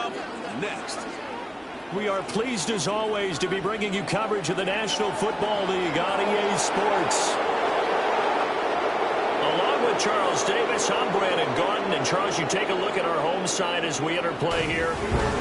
level. Next. We are pleased as always to be bringing you coverage of the National Football League on EA Sports. Along with Charles Davis, I'm Brandon Gordon. And Charles, you take a look at our home side as we enter play here.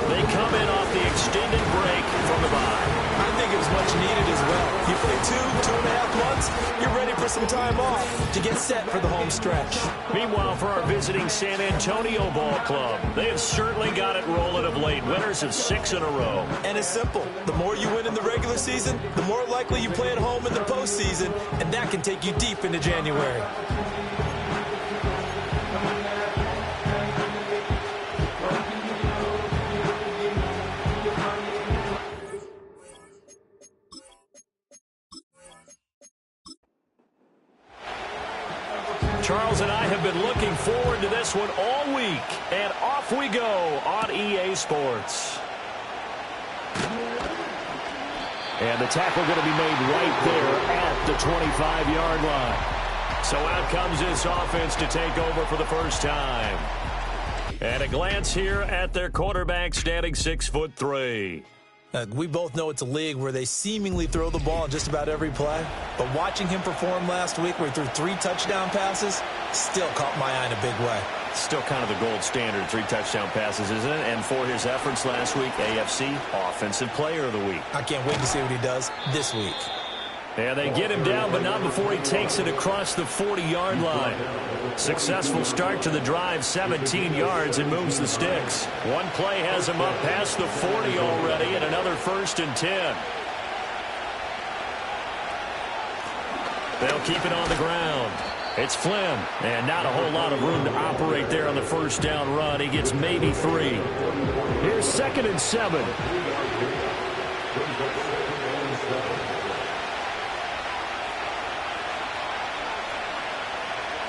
They come in off the extended break from the bye. I think it was much needed as well. You play 2.5 months, you're ready for some time off to get set for the home stretch. Meanwhile, for our visiting San Antonio Ball Club, they have certainly got it rolling of late. Winners of 6 in a row. And it's simple. The more you win in the regular season, the more likely you play at home in the postseason, and that can take you deep into January. Charles and I have been looking forward to this one all week, and off we go on EA Sports. And the tackle going to be made right there at the 25-yard line. So out comes this offense to take over for the first time. And a glance here at their quarterback standing 6'3". We both know it's a league where they seemingly throw the ball in just about every play. But watching him perform last week where he threw 3 touchdown passes still caught my eye in a big way. Still kind of the gold standard, 3 touchdown passes, isn't it? And for his efforts last week, AFC Offensive Player of the Week. I can't wait to see what he does this week. And they get him down, but not before he takes it across the 40-yard line. Successful start to the drive, 17 yards, and moves the sticks. One play has him up past the 40 already, and another 1st and 10. They'll keep it on the ground. It's Flynn, and not a whole lot of room to operate there on the first down run. He gets maybe 3. Here's 2nd and 7.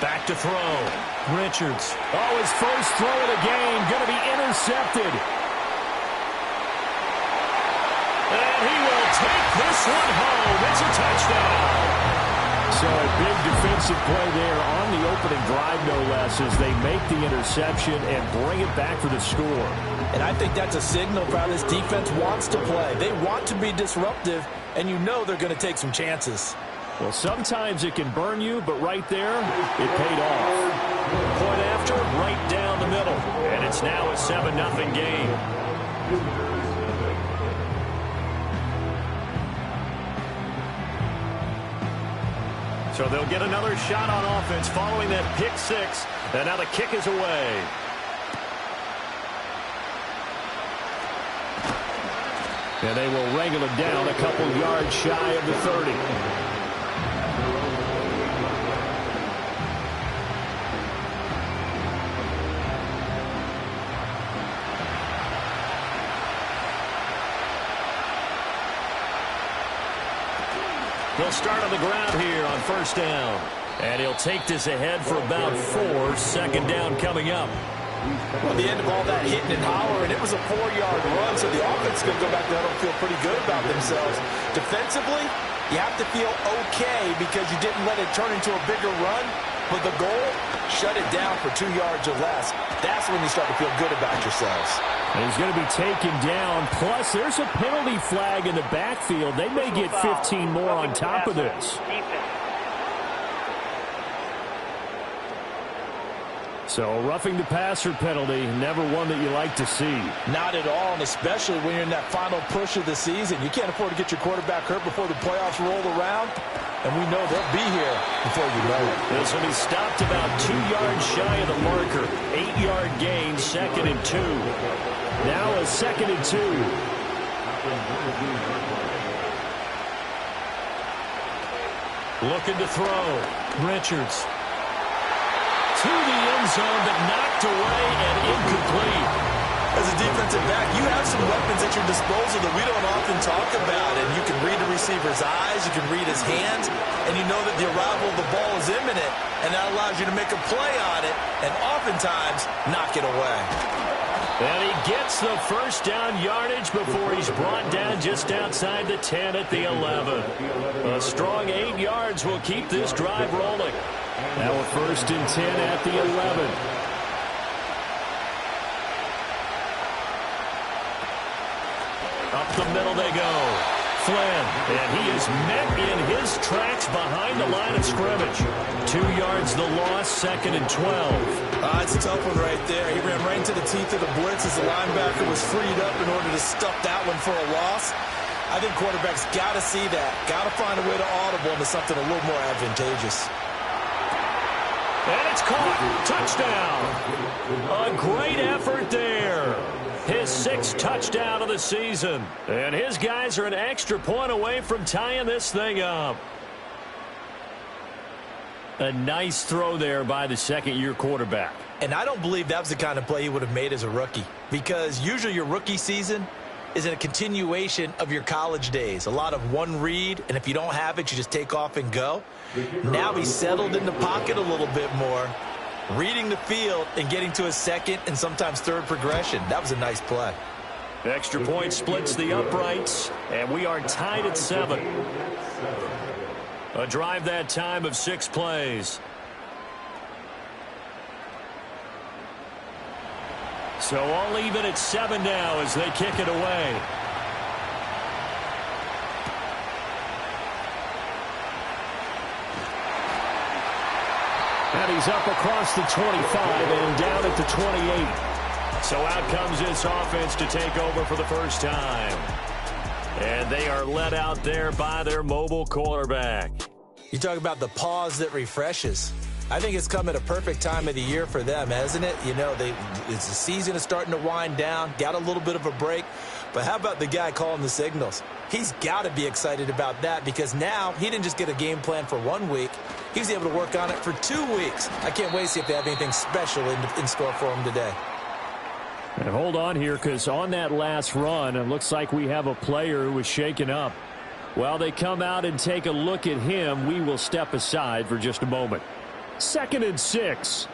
Back to throw. Richards. Oh, his first throw of the game. Going to be intercepted. And he will take this one home. It's a touchdown. So a big defensive play there on the opening drive, no less, as they make the interception and bring it back for the score. And I think that's a signal for how this defense wants to play. They want to be disruptive, and you know they're going to take some chances. Well, sometimes it can burn you, but right there, it paid off. Point after, right down the middle. And it's now a 7-0 game. So they'll get another shot on offense following that pick 6. And now the kick is away. And they will wrangle it down a couple yards shy of the 30. He'll start on the ground here on 1st down. And he'll take this ahead for about 4. 2nd down coming up. Well, the end of all that hitting and hollering, it was a 4-yard run, so the offense is going to go back there and feel pretty good about themselves. Defensively, you have to feel okay because you didn't let it turn into a bigger run. But the goal, shut it down for 2 yards or less. That's when you start to feel good about yourselves. And he's going to be taken down. Plus, there's a penalty flag in the backfield. They may get 15 more on top of this. So, roughing the passer penalty, never one that you like to see. Not at all, and especially when you're in that final push of the season. You can't afford to get your quarterback hurt before the playoffs roll around. And we know they'll be here before you know it. This will be stopped about 2 yards shy of the marker. 8-yard gain, 2nd and 2. Now a 2nd and 2. Looking to throw. Richards. To the end zone, but knocked away and incomplete. As a defensive back, you have some weapons at your disposal that we don't often talk about. And you can read the receiver's eyes, you can read his hands, and you know that the arrival of the ball is imminent, and that allows you to make a play on it, and oftentimes knock it away. And he gets the 1st down yardage before he's brought down just outside the 10 at the 11. A strong 8 yards will keep this drive rolling. Now a 1st and 10 at the 11. Up the middle they go. Flynn, and he is met in his tracks behind the line of scrimmage. 2 yards the loss, 2nd and 12. It's a tough one right there. He ran right into the teeth of the blitz as the linebacker was freed up in order to stuff that one for a loss. I think quarterbacks got to see that. Got to find a way to audible into something a little more advantageous. And it's caught. Touchdown. A great effort there. His 6th touchdown of the season. And his guys are an extra point away from tying this thing up. A nice throw there by the second-year quarterback. And I don't believe that was the kind of play he would have made as a rookie. Because usually your rookie season is a continuation of your college days. A lot of one read, and if you don't have it, you just take off and go. Now he's settled in the pocket a little bit more, reading the field and getting to his second and sometimes third progression. That was a nice play. Extra point splits the uprights, and we are tied at 7. A drive that time of 6 plays. So all even at 7 now as they kick it away. And he's up across the 25 and down at the 28. So out comes this offense to take over for the first time. And they are let out there by their mobile quarterback. You talk about the pause that refreshes. I think it's come at a perfect time of the year for them, hasn't it? You know, it's the season is starting to wind down, got a little bit of a break. But how about the guy calling the signals? He's got to be excited about that because now he didn't just get a game plan for 1 week. He was able to work on it for 2 weeks. I can't wait to see if they have anything special in store for him today. And hold on here because on that last run, it looks like we have a player who was shaken up. While they come out and take a look at him, we will step aside for just a moment. 2nd and 6.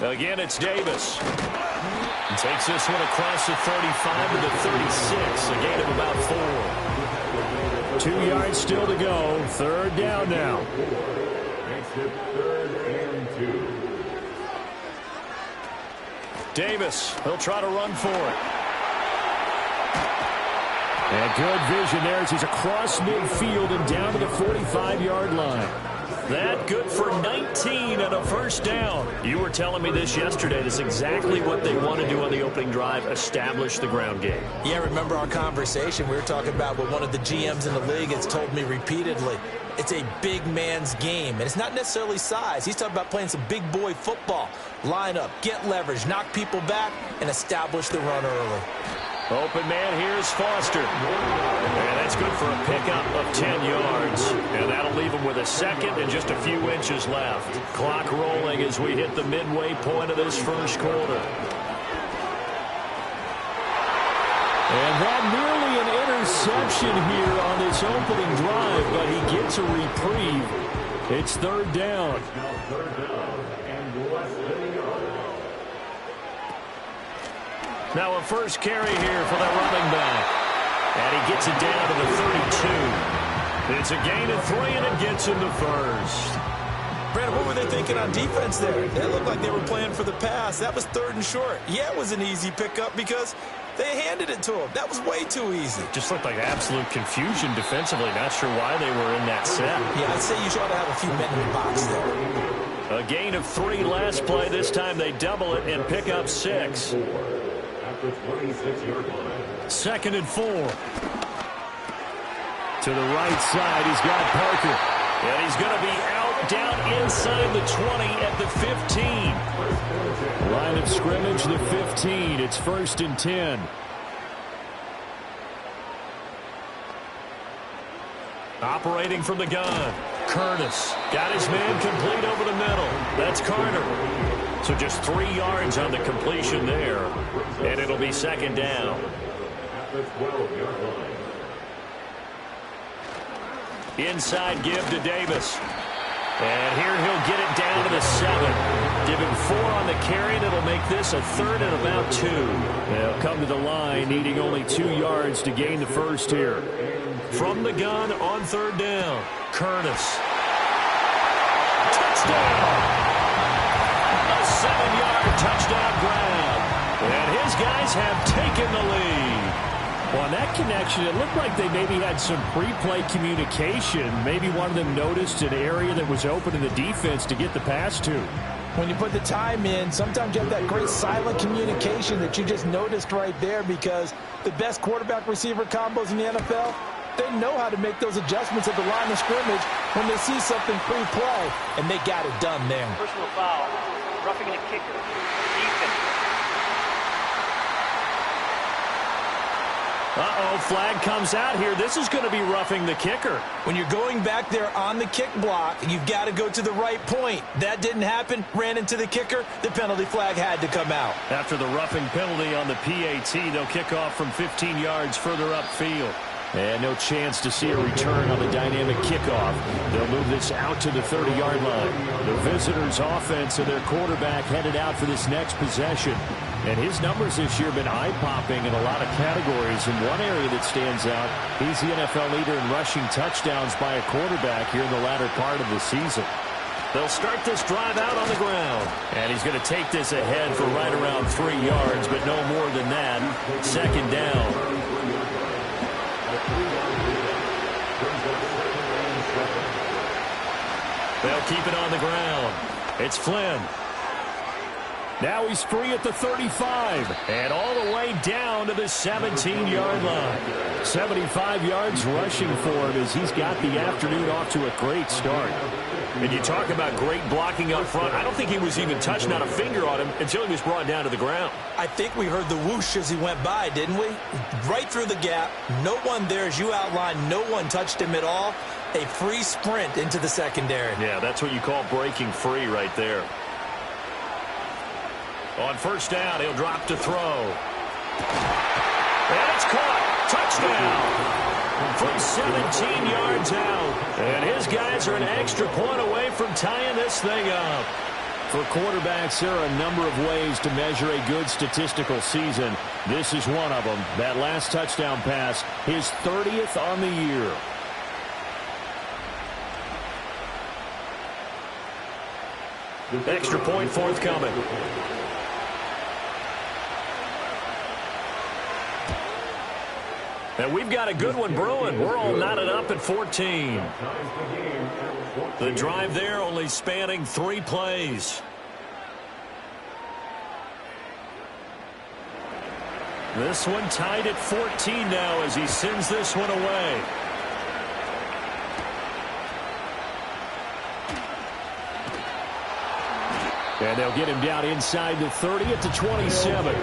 Again, it's Davis. He takes this one across the 35 to the 36. A gain of about 4. 2 yards still to go. 3rd down now. Davis, he'll try to run for it. And good vision there as he's across midfield and down to the 45-yard line. That good for 19 and a first down. You were telling me this yesterday. That's exactly what they want to do on the opening drive, establish the ground game. Yeah, remember our conversation. We were talking about what one of the GMs in the league has told me repeatedly. It's a big man's game, and it's not necessarily size. He's talking about playing some big boy football. Line up, get leverage, knock people back, and establish the run early. Open man, here's Foster. And that's good for a pickup of 10 yards. And that'll leave him with a second and just a few inches left. Clock rolling as we hit the midway point of this first quarter. And that nearly an interception here on this opening drive, but he gets a reprieve. It's 3rd down. Now a first carry here for the running back. And he gets it down to the 32. It's a gain of 3, and it gets him to first. Brandon, what were they thinking on defense there? They looked like they were playing for the pass. That was 3rd and short. Yeah, it was an easy pickup because they handed it to him. That was way too easy. Just looked like absolute confusion defensively. Not sure why they were in that set. Yeah, I'd say you ought to have a few men in the box there. A gain of 3 last play. This time they double it and pick up 6. 2nd and 4. To the right side, he's got Parker. And he's going to be out down inside the 20 at the 15. Line of scrimmage, the 15. It's 1st and 10. Operating from the gun. Curtis got his man complete over the middle. That's Carter. So just 3 yards on the completion there. And it'll be 2nd down. Inside give to Davis. And here he'll get it down to the 7. Give him 4 on the carry, and it'll make this a 3rd and about 2. They'll come to the line, needing only 2 yards to gain the first here. From the gun on 3rd down, Curtis. Touchdown! A 7-yard touchdown grab. his guys have taken the lead. Well, on that connection, it looked like they maybe had some pre-play communication. Maybe one of them noticed an area that was open in the defense to get the pass to. When you put the time in, sometimes you have that great silent communication that you just noticed right there, because the best quarterback-receiver combos in the NFL, they know how to make those adjustments at the line of scrimmage when they see something pre-play, and they got it done there. Personal foul, roughing the kicker, defense. Uh-oh, flag comes out here. This is going to be roughing the kicker. When you're going back there on the kick block, you've got to go to the right point. That didn't happen, ran into the kicker. The penalty flag had to come out. After the roughing penalty on the PAT, they'll kick off from 15 yards further upfield. And no chance to see a return on the dynamic kickoff. They'll move this out to the 30-yard line. The visitors' offense and their quarterback headed out for this next possession. And his numbers this year have been eye-popping in a lot of categories. In one area that stands out, he's the NFL leader in rushing touchdowns by a quarterback here in the latter part of the season. They'll start this drive out on the ground. And he's going to take this ahead for right around 3 yards, but no more than that. Second down. They'll keep it on the ground. It's Flynn. Now he's free at the 35. And all the way down to the 17-yard line. 75 yards rushing for him as he's got the afternoon off to a great start. And you talk about great blocking up front. I don't think he was even touched, not a finger on him, until he was brought down to the ground. I think we heard the whoosh as he went by, didn't we? Right through the gap. No one there, as you outlined. No one touched him at all. A free sprint into the secondary. Yeah, that's what you call breaking free right there. On first down, he'll drop to throw. And it's caught. Touchdown. From 17 yards out. And his guys are an extra point away from tying this thing up. For quarterbacks, there are a number of ways to measure a good statistical season. This is one of them. That last touchdown pass, his 30th on the year. Extra point forthcoming. And we've got a good one brewing. We're all knotted up at 14. The drive there only spanning 3 plays. This one tied at 14 now as he sends this one away. And they'll get him down inside the 30 at the 27.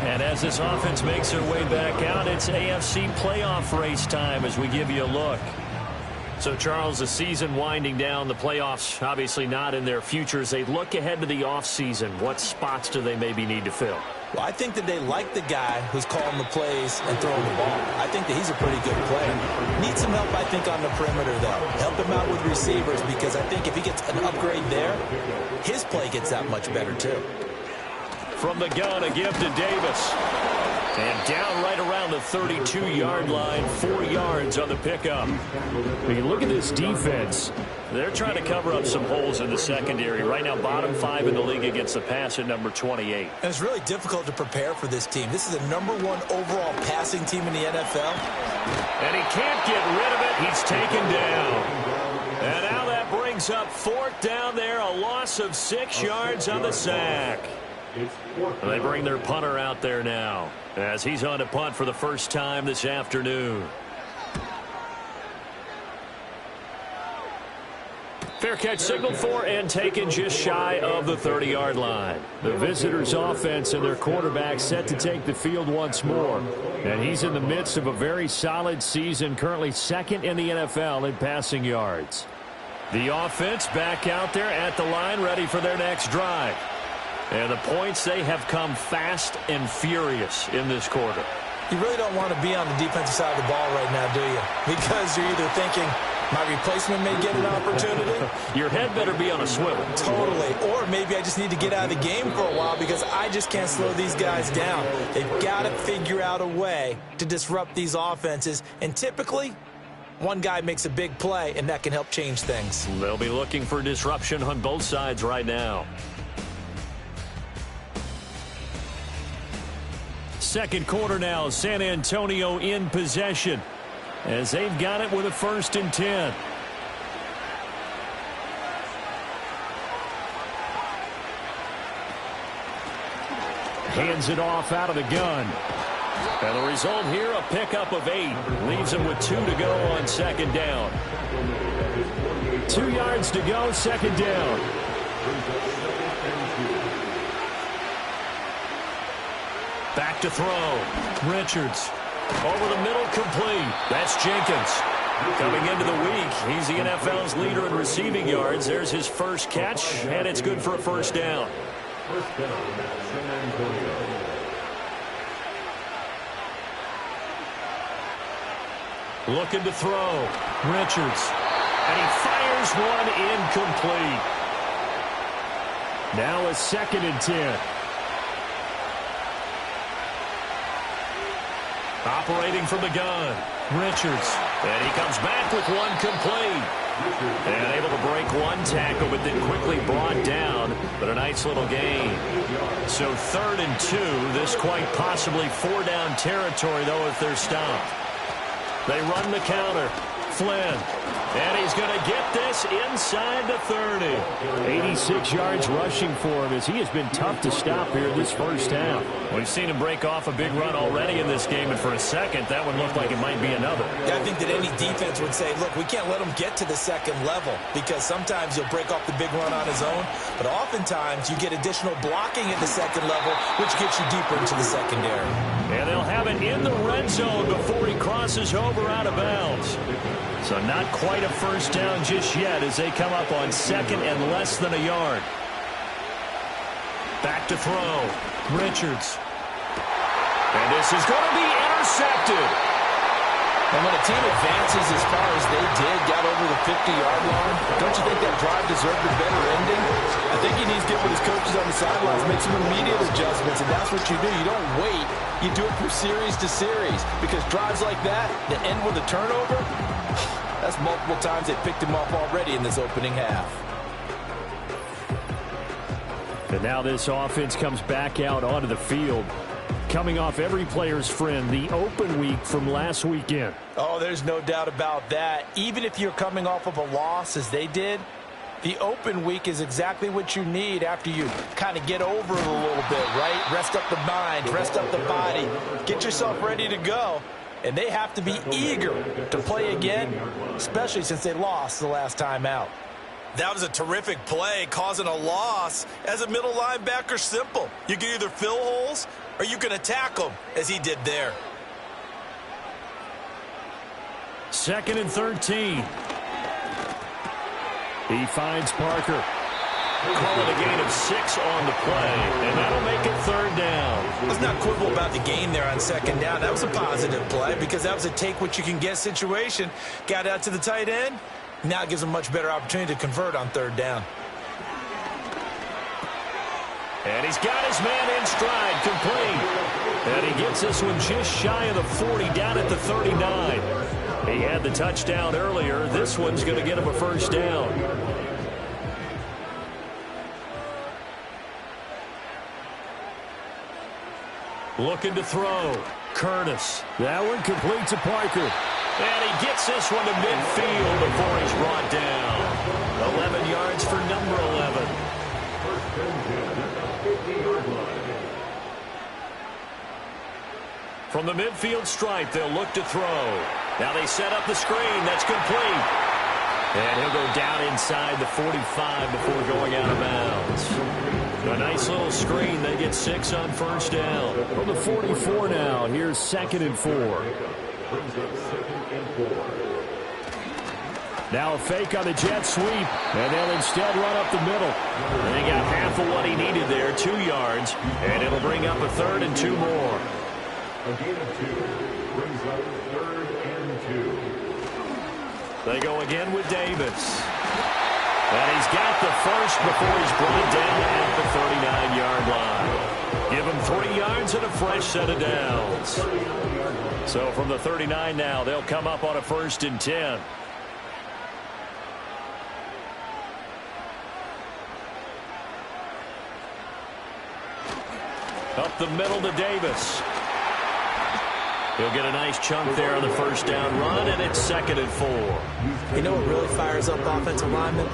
And as this offense makes their way back out, it's AFC playoff race time as we give you a look. So, Charles, the season winding down, the playoffs obviously not in their futures. They look ahead to the offseason. What spots do they maybe need to fill? Well, I think that they like the guy who's calling the plays and throwing the ball. I think that he's a pretty good player. Needs some help, I think, on the perimeter, though. Help him out with receivers, because I think if he gets an upgrade there, his play gets that much better, too. From the gun, a give to Davis. And down right around the 32-yard line, 4 yards on the pickup. When you look at this defense, they're trying to cover up some holes in the secondary. Right now, bottom 5 in the league against the pass at number 28. And it's really difficult to prepare for this team. This is the #1 overall passing team in the NFL. And he can't get rid of it. He's taken down. And now that brings up 4th down there, a loss of 6 yards on the sack. They bring their punter out there now as he's on to punt for the first time this afternoon. Fair catch signaled for and taken just shy of the 30-yard line. The visitors' offense and their quarterback set to take the field once more. And he's in the midst of a very solid season, currently 2nd in the NFL in passing yards. The offense back out there at the line, ready for their next drive. And the points, they have come fast and furious in this quarter. You really don't want to be on the defensive side of the ball right now, do you? Because you're either thinking, my replacement may get an opportunity. Your head better be on a swivel. Totally. Or maybe I just need to get out of the game for a while because I just can't slow these guys down. They've got to figure out a way to disrupt these offenses. And typically, one guy makes a big play, and that can help change things. They'll be looking for disruption on both sides right now. Second quarter now, San Antonio in possession as they've got it with a 1st and 10. Hands it off out of the gun. And the result here, a pickup of 8. Leaves him with 2 to go on 2nd down. 2 yards to go, 2nd down. Back to throw. Richards. Over the middle, complete. That's Jenkins. Coming into the week, he's the NFL's leader in receiving yards. There's his first catch, and it's good for a 1st down. First down, San Antonio. Looking to throw. Richards. And he fires one incomplete. Now a 2nd and 10. Operating from the gun. Richards. And he comes back with one complete. And able to break one tackle, but then quickly brought down. But a nice little gain. So 3rd and 2. This quite possibly 4-down territory, though, if they're stopped. They run the counter. Flynn. And he's going to get this inside the 30. 86 yards rushing for him as he has been tough to stop here this first half. We've seen him break off a big run already in this game, and for a second, that one looked like it might be another. Yeah, I think that any defense would say, look, we can't let him get to the 2nd level because sometimes he'll break off the big run on his own, but oftentimes you get additional blocking at the 2nd level, which gets you deeper into the secondary. And they'll have it in the red zone before he crosses over out of bounds. So not quite a 1st down just yet as they come up on 2nd and less than a yard. Back to throw. Richards. And this is going to be intercepted. And when a team advances as far as they did, got over the 50-yard line, don't you think that drive deserved a better ending? I think he needs to get with his coaches on the sidelines, make some immediate adjustments, and that's what you do. You don't wait. You do it from series to series because drives like that that end with a turnover, that's multiple times they picked him up already in this opening half. And now this offense comes back out onto the field. Coming off every player's friend, the open week from last weekend. Oh, there's no doubt about that. Even if you're coming off of a loss as they did, the open week is exactly what you need after you kind of get over it a little bit, right? Rest up the mind, rest up the body, get yourself ready to go. And they have to be eager to play again, especially since they lost the last time out. That was a terrific play, causing a loss. As a middle linebacker, simple. You can either fill holes or you can attack them, as he did there. 2nd and 13. He finds Parker. Call it a gain of 6 on the play, and that'll make it 3rd down. Let's not quibble about the gain there on 2nd down. That was a positive play because that was a take-what-you-can-get situation. Got out to the tight end. Now it gives him a much better opportunity to convert on 3rd down. And he's got his man in stride, complete. And he gets this one just shy of the 40, down at the 39. He had the touchdown earlier. This one's going to get him a 1st down. Looking to throw. Curtis. That one complete to Parker. And he gets this one to midfield before he's brought down. 11 yards for number 11. From the midfield stripe, they'll look to throw. Now they set up the screen. That's complete. And he'll go down inside the 45 before going out of bounds. A nice little screen. They get 6 on 1st down. From the 44 now, here's 2nd and 4. Now a fake on the jet sweep, and they'll instead run up the middle. And they got half of what he needed there, 2 yards, and it'll bring up a 3rd and 2 more. A gain of 2 brings up 3rd and 2. They go again with Davis. And he's got the first before he's brought down at the 39-yard line. Give him 3 yards and a fresh set of downs. So from the 39 now, they'll come up on a 1st and 10. Up the middle to Davis. He'll get a nice chunk there on the first down run, and it's 2nd and 4. You know what really fires up offensive linemen?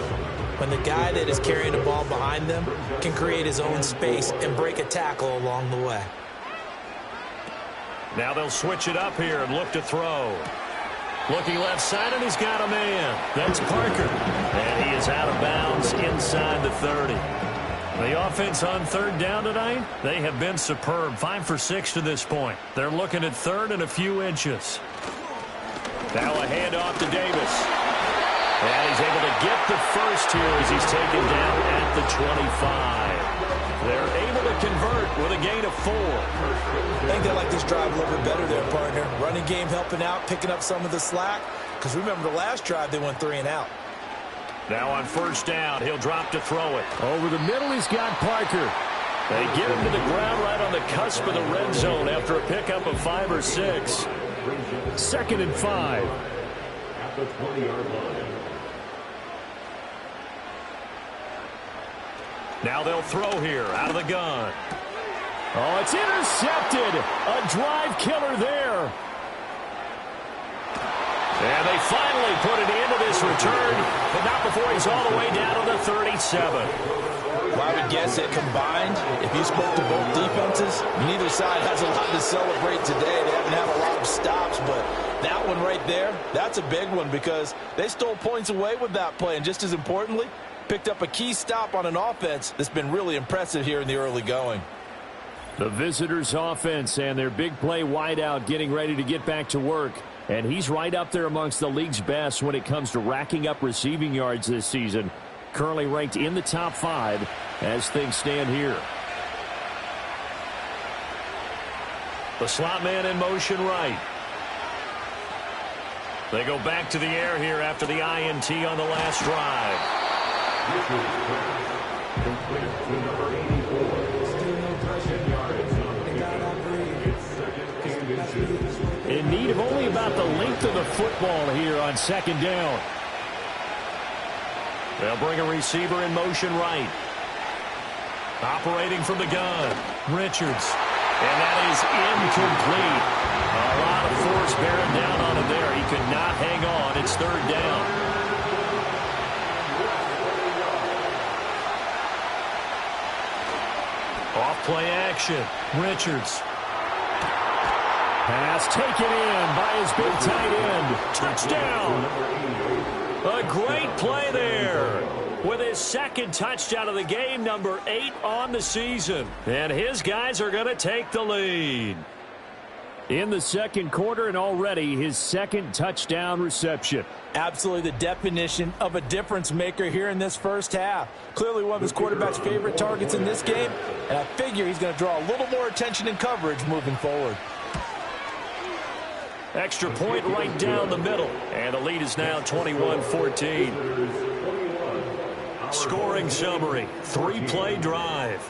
When the guy that is carrying the ball behind them can create his own space and break a tackle along the way. Now they'll switch it up here and look to throw. Looking left side, and he's got a man. That's Parker. And he is out of bounds inside the 30. The offense on 3rd down tonight, they have been superb. 5 for 6 to this point. They're looking at 3rd and a few inches. Now a handoff to Davis. And he's able to get the first here as he's taken down at the 25. They're able to convert with a gain of 4. I think they like this drive a little bit better there, partner. Running game helping out, picking up some of the slack. Because remember, the last drive, they went 3 and out. Now on 1st down, he'll drop to throw it. Over the middle, he's got Parker. They get him to the ground right on the cusp of the red zone after a pickup of 5 or 6. 2nd and 5. At the 20-yard line. Now they'll throw here out of the gun. Oh, it's intercepted. A drive killer there. And they finally put it into this return, but not before he's all the way down to the 37. Well, I would guess that combined, if you spoke to both defenses, neither side has a lot to celebrate today. They haven't had a lot of stops, but that one right there, that's a big one because they stole points away with that play. And just as importantly, picked up a key stop on an offense that's been really impressive here in the early going. The visitors' offense and their big play wideout getting ready to get back to work. And he's right up there amongst the league's best when it comes to racking up receiving yards this season. Currently ranked in the top 5 as things stand here. The slot man in motion right. They go back to the air here after the INT on the last drive. This is complete to number 84. Still no touchdown yards on the game. It's 2nd and 2. In need of only about the length of the football here on 2nd down. They'll bring a receiver in motion right. Operating from the gun, Richards. And that is incomplete. A lot of force bearing down on him there. He could not hang on. It's 3rd down. Off play action. Richards. Pass taken in by his big tight end. Touchdown. A great play there. With his 2nd touchdown of the game, number 8 on the season. And his guys are going to take the lead. In the 2nd quarter and already his 2nd touchdown reception. Absolutely the definition of a difference maker here in this first half. Clearly one of his quarterback's favorite targets in this game, and I figure he's going to draw a little more attention and coverage moving forward. Extra point right down the middle, and the lead is now 21-14. Scoring summary, 3-play drive.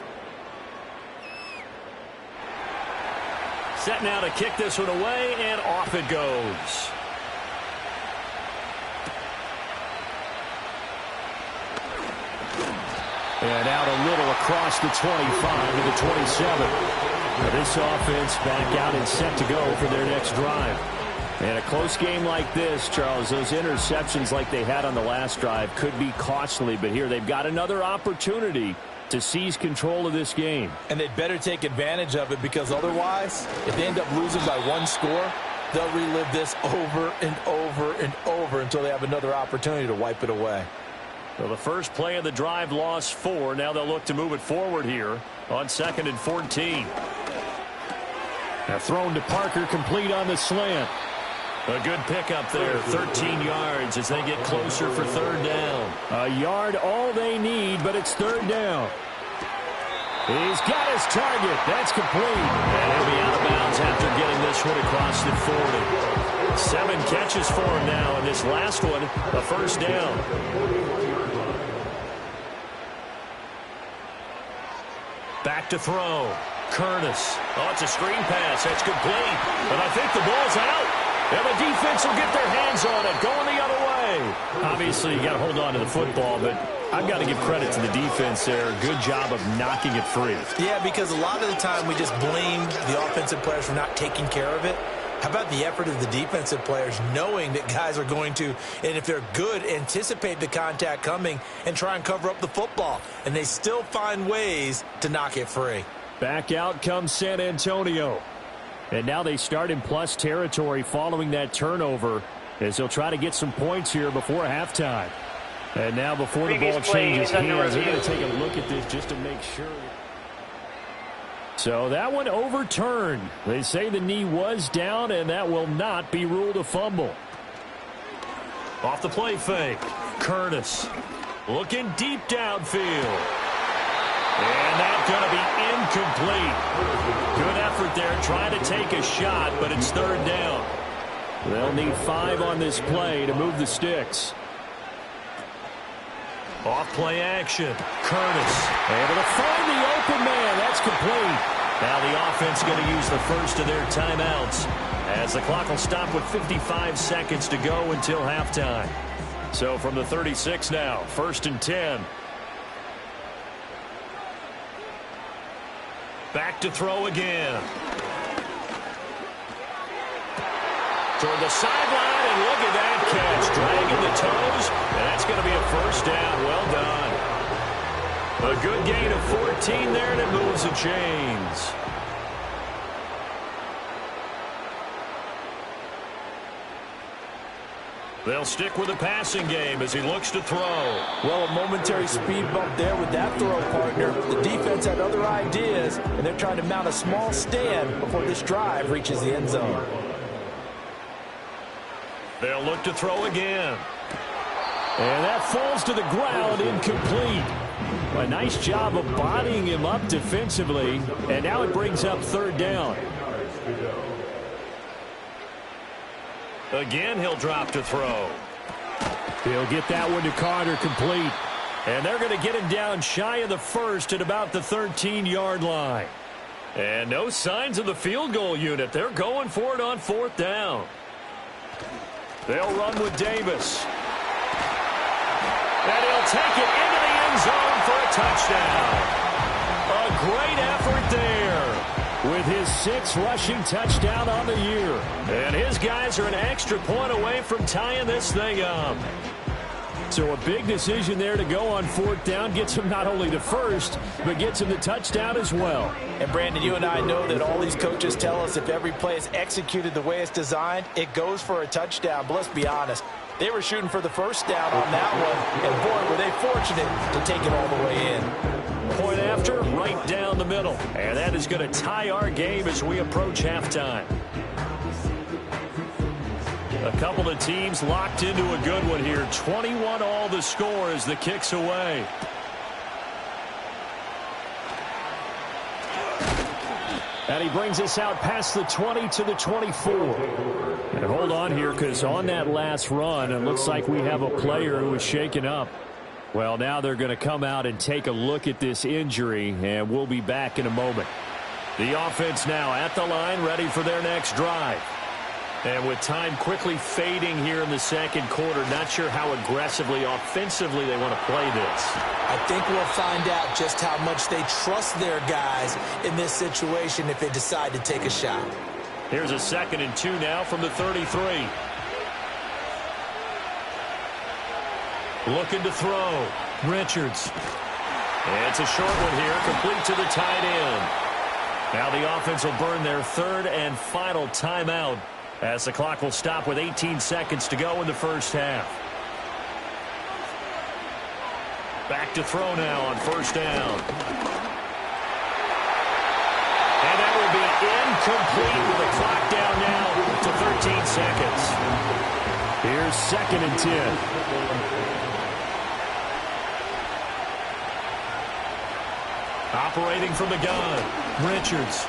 Set now to kick this one away, and off it goes. And out a little across the 25 to the 27. Now this offense back out and set to go for their next drive. And a close game like this, Charles, those interceptions like they had on the last drive could be costly. But here they've got another opportunity to seize control of this game. And they'd better take advantage of it because otherwise, if they end up losing by 1 score, they'll relive this over and over and over until they have another opportunity to wipe it away. Well, the first play of the drive lost 4. Now they'll look to move it forward here on 2nd and 14. Now thrown to Parker, complete on the slant. A good pickup there, 13 yards as they get closer for 3rd down. A yard all they need, but it's 3rd down. He's got his target. That's complete. And he'll be out of bounds after getting this one across the 40. 7 catches for him now, and this last one, a 1st down. Back to throw. Curtis. Oh, it's a screen pass. That's complete. But I think the ball's out. And the defense will get their hands on it, going the other way. Obviously, you got to hold on to the football, but I've got to give credit to the defense there. Good job of knocking it free. Yeah, because a lot of the time we just blame the offensive players for not taking care of it. How about the effort of the defensive players knowing that guys are going to, and if they're good, anticipate the contact coming and try and cover up the football. And they still find ways to knock it free. Back out comes San Antonio. And now they start in plus territory following that turnover as they'll try to get some points here before halftime. And now before the ball changes hands, they're going to take a look at this just to make sure. So that one overturned. They say the knee was down, and that will not be ruled a fumble. Off the play fake, Curtis looking deep downfield. And that's going to be incomplete. Good effort there trying to take a shot, but it's third down. They'll need 5 on this play to move the sticks. Off play action. Curtis able to find the open man. That's complete. Now the offense going to use the first of their timeouts as the clock will stop with 55 seconds to go until halftime. So from the 36 now, 1st and 10. Back to throw again. Toward the sideline, and look at that catch. Dragging the toes, and that's going to be a first down. Well done. A good gain of 14 there, and it moves the chains. They'll stick with the passing game as he looks to throw. Well, a momentary speed bump there with that throw, partner. The defense had other ideas, and they're trying to mount a small stand before this drive reaches the end zone. They'll look to throw again. And that falls to the ground, incomplete. A nice job of bodying him up defensively, and now it brings up third down. Again, he'll drop to throw. He'll get that one to Carter, complete. And they're going to get him down shy of the first at about the 13-yard line. And no signs of the field goal unit. They're going for it on 4th down. They'll run with Davis. And he'll take it into the end zone for a touchdown. A great effort there with his 6th rushing touchdown on the year. And his guys are an extra point away from tying this thing up. So a big decision there to go on 4th down. Gets him not only the first, but gets him the touchdown as well. And, Brandon, you and I know that all these coaches tell us if every play is executed the way it's designed, it goes for a touchdown. But let's be honest, they were shooting for the first down on that one, and boy, were they fortunate to take it all the way in. Point after, right down the middle. And that is going to tie our game as we approach halftime. A couple of teams locked into a good one here. 21 all the score as the kick's away. And he brings us out past the 20 to the 24. And hold on here, because on that last run, it looks like we have a player who is shaken up. Well, now they're going to come out and take a look at this injury, and we'll be back in a moment. The offense now at the line, ready for their next drive. And with time quickly fading here in the second quarter, not sure how aggressively, offensively they want to play this. I think we'll find out just how much they trust their guys in this situation if they decide to take a shot. Here's a 2nd and 2 now from the 33. Looking to throw. Richards. And it's a short one here, complete to the tight end. Now the offense will burn their 3rd and final timeout, as the clock will stop with 18 seconds to go in the first half. Back to throw now on 1st down. And that will be incomplete with the clock down now to 13 seconds. Here's 2nd and 10. Operating from the gun, Richards.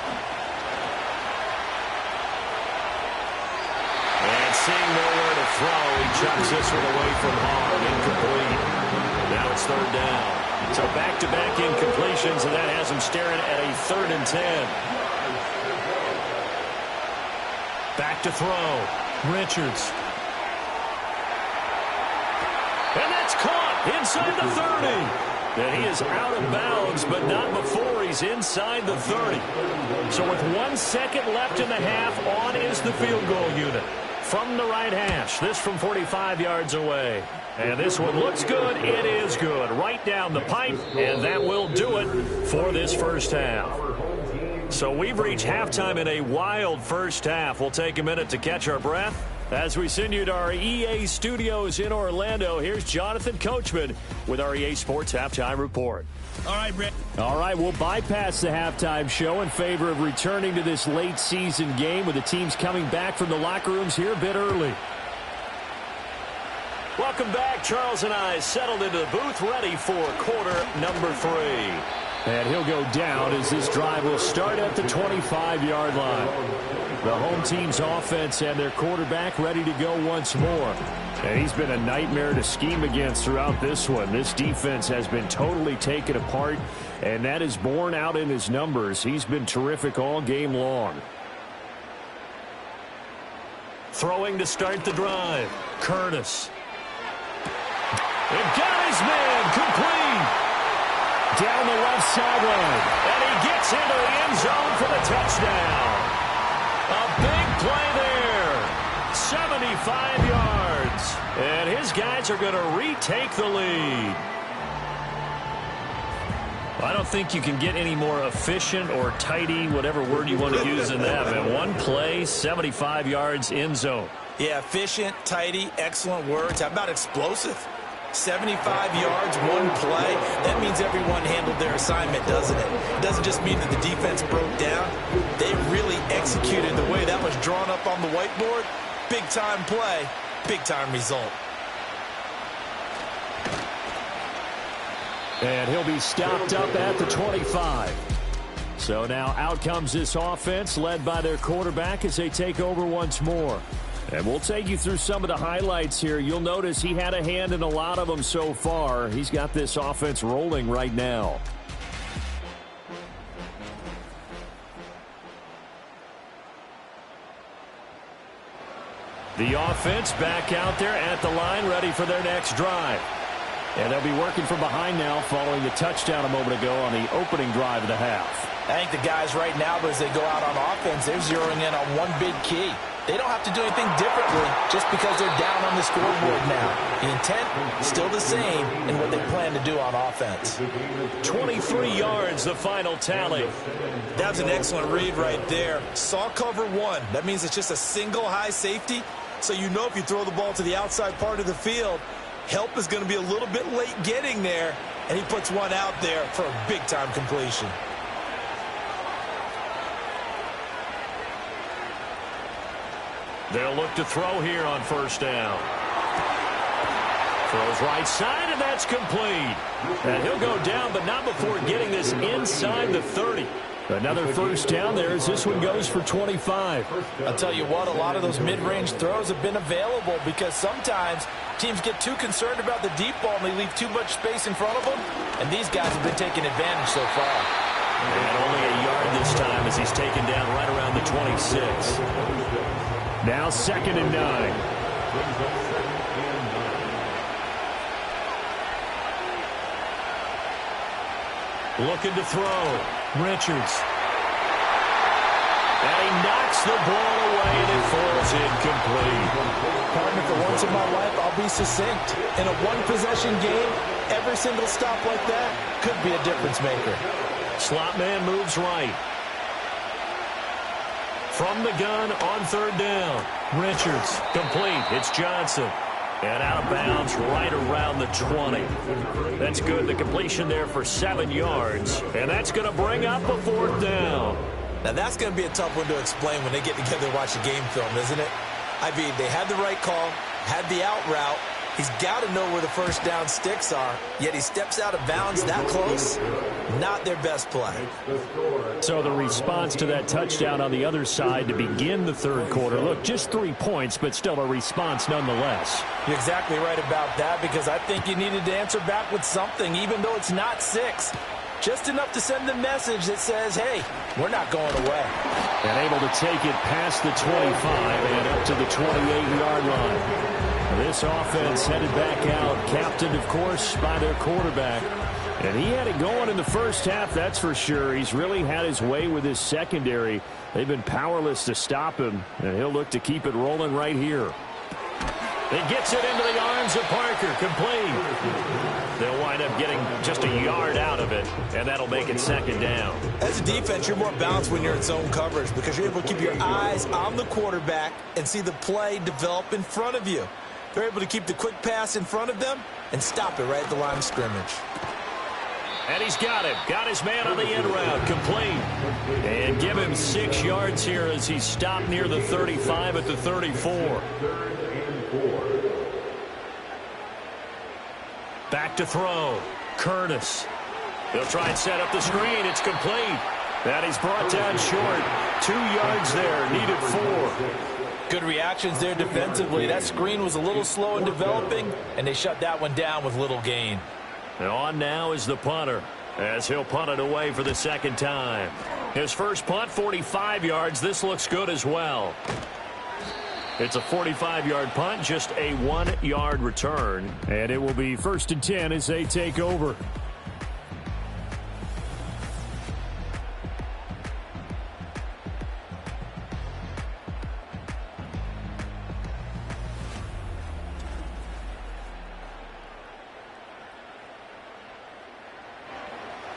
And seeing nowhere to throw, he chucks this one away from harm. Incomplete. Now it's 3rd down. So back-to-back incompletions, and that has him staring at a 3rd and 10. Back to throw. Richards. And that's caught inside the 30. And he is out of bounds, but not before he's inside the 30. So with 1 second left in the half, on is the field goal unit. From the right hash, this from 45 yards away. And this one looks good. It is good. Right down the pipe, and that will do it for this first half. So we've reached halftime in a wild first half. We'll take a minute to catch our breath. As we send you to our EA studios in Orlando, here's Jonathan Coachman with our EA Sports Halftime Report. All right, Brett. All right, we'll bypass the halftime show in favor of returning to this late season game with the teams coming back from the locker rooms here a bit early. Welcome back. Charles and I settled into the booth ready for quarter number 3. And he'll go down as this drive will start at the 25-yard line. The home team's offense and their quarterback ready to go once more. And he's been a nightmare to scheme against throughout this one. This defense has been totally taken apart, and that is borne out in his numbers. He's been terrific all game long. Throwing to start the drive. Curtis. It got his man complete. Down the left sideline. And he gets into the end zone for the touchdown. A big play there. 75 yards. And his guys are going to retake the lead. I don't think you can get any more efficient or tidy, whatever word you want to use in that. Man, one play, 75 yards, end zone. Yeah, efficient, tidy, excellent words. How about explosive? 75 yards, one play. That means everyone handled their assignment, doesn't it? It doesn't just mean that the defense broke down. They really executed the way that was drawn up on the whiteboard. Big-time play, big-time result. And he'll be stopped up at the 25. So now out comes this offense, led by their quarterback as they take over once more. And we'll take you through some of the highlights here. You'll notice he had a hand in a lot of them so far. He's got this offense rolling right now. The offense back out there at the line, ready for their next drive. And they'll be working from behind now following the touchdown a moment ago on the opening drive of the half. I think the guys right now, as they go out on offense, they're zeroing in on one big key. They don't have to do anything differently just because they're down on the scoreboard now. The intent, still the same in what they plan to do on offense. 23 yards, the final tally. That was an excellent read right there. Saw cover one. That means it's just a single high safety. So you know if you throw the ball to the outside part of the field, help is going to be a little bit late getting there. And he puts one out there for a big-time completion. They'll look to throw here on first down. Throws right side, and that's complete. And he'll go down, but not before getting this inside the 30. Another first down there as this one goes for 25. I'll tell you what, a lot of those mid-range throws have been available because sometimes teams get too concerned about the deep ball and they leave too much space in front of them. And these guys have been taking advantage so far. And only a yard this time as he's taken down right around the 26. Now 2nd and 9. Looking to throw. Richards. And he knocks the ball away and it falls incomplete. Partner, for once in my life, I'll be succinct. In a one-possession game, every single stop like that could be a difference maker. Slot man moves right. From the gun on 3rd down. Richards complete. It's Johnson. And out of bounds right around the 20. That's good. The completion there for 7 yards. And that's going to bring up a 4th down. Now that's going to be a tough one to explain when they get together and watch the game film, isn't it? I mean, they had the right call, had the out route. He's got to know where the first down sticks are, yet he steps out of bounds that close. Not their best play. So the response to that touchdown on the other side to begin the 3rd quarter. Look, just 3 points, but still a response nonetheless. You're exactly right about that because I think you needed to answer back with something, even though it's not 6. Just enough to send the message that says, hey, we're not going away. And able to take it past the 25 and up to the 28-yard line. This offense headed back out, captained, of course, by their quarterback. And he had it going in the first half, that's for sure. He's really had his way with his secondary. They've been powerless to stop him, and he'll look to keep it rolling right here. He gets it into the arms of Parker, complete. They'll wind up getting just a yard out of it, and that'll make it second down. As a defense, you're more balanced when you're in zone coverage because you're able to keep your eyes on the quarterback and see the play develop in front of you. They're able to keep the quick pass in front of them and stop it right at the line of scrimmage. And he's got him. Got his man on the end route, complete. And give him 6 yards here as he's stopped near the 35 at the 34. Back to throw. Curtis. They'll try and set up the screen. It's complete. And he's brought down short. 2 yards there. Needed 4. Good reactions there defensively. That screen was a little slow in developing, and they shut that one down with little gain. And on now is the punter as he'll punt it away for the second time. His first punt, 45 yards. This looks good as well. It's a 45-yard punt, just a 1-yard return. And it will be 1st and 10 as they take over.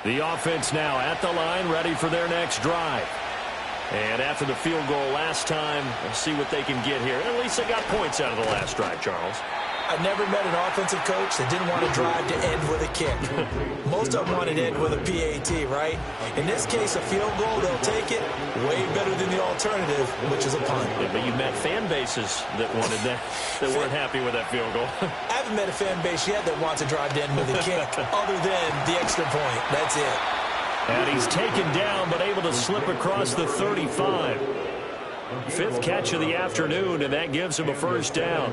The offense now at the line, ready for their next drive. And after the field goal last time, let's see what they can get here. At least they got points out of the last drive, Charles. I've never met an offensive coach that didn't want to drive to end with a kick. Most of them wanted to end with a PAT, right? In this case, a field goal, they'll take it way better than the alternative, which is a punt. Yeah, but you met fan bases that wanted that, that weren't happy with that field goal. I haven't met a fan base yet that wants to drive to end with a kick, other than the extra point. That's it. And he's taken down, but able to slip across the 35. 5th catch of the afternoon, and that gives him a first down.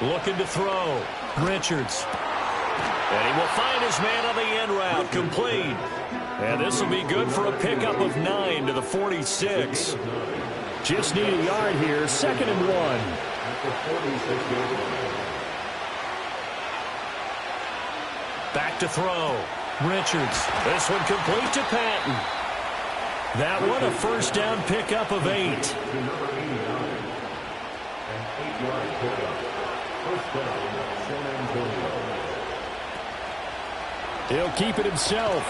Looking to throw. Richards. And he will find his man on the end route, complete. And this will be good for a pickup of 9 to the 46. Just need a yard here, 2nd and 1. Back to throw. Richards. This one complete to Patton. That one a first down pickup of 8. He'll keep it himself.